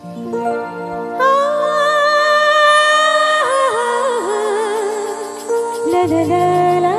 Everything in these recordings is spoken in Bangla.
La la la la.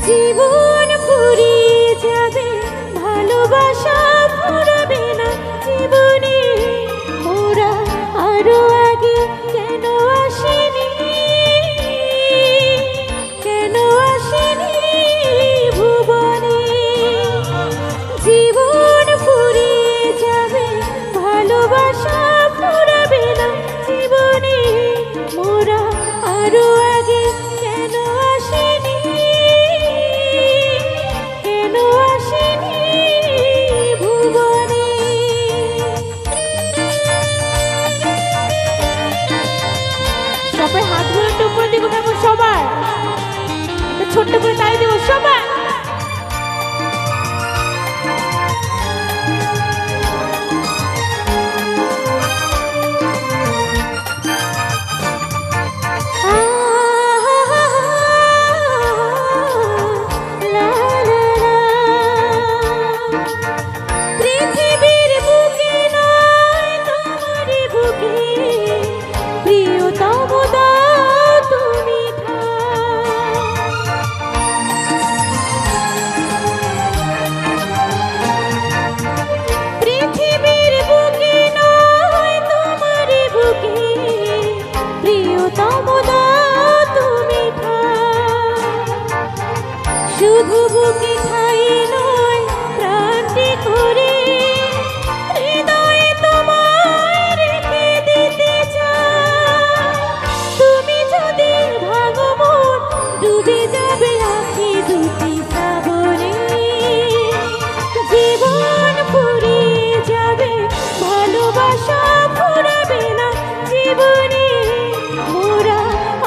জীবন ফুরিয়ে যাবে, ভালোবাসা ফুরাবে না জীবনে। ওরা আরো আগে কেন আসেনি, কেন আসেনি ভুবনে। জীবন ফুরিয়ে যাবে, ভালোবাসা ফুরাবে না জীবনে। ওরা আরো আগে কেন আসেনি, সবাই হাতগুলো একটু উপরে দিব কেমন? সবাই ছোট্ট করে তাই দেবো সবাই। পৃথিবীর বুকে নয় তোমার বুকে প্রিয়তম দাও তুমি পৃথিবীর বুকে নয় তোমার বুকে প্রিয়তম দাও তুমি শুধু বুকে ঠাই নয় প্রাণটি করে হৃদয়ে তোমায় রেখে দিতে চাই। তুমি যদি ভাঙো মন ডুবে যাবে আঁখি দুটি সাগরে। জীবন ফুরিয়ে যাবে, ভালোবাসা ফুরাবে না জীবনে। ওরা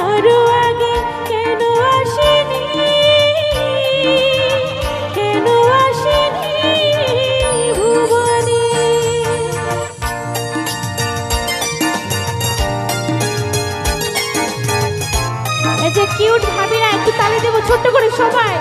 আরো আগে কেন আসেনি, কেন আসেনি ভুবনে। এই যে কিউট ভাবিরা একটু তালি দেবো ছোট্ট করে সবাই।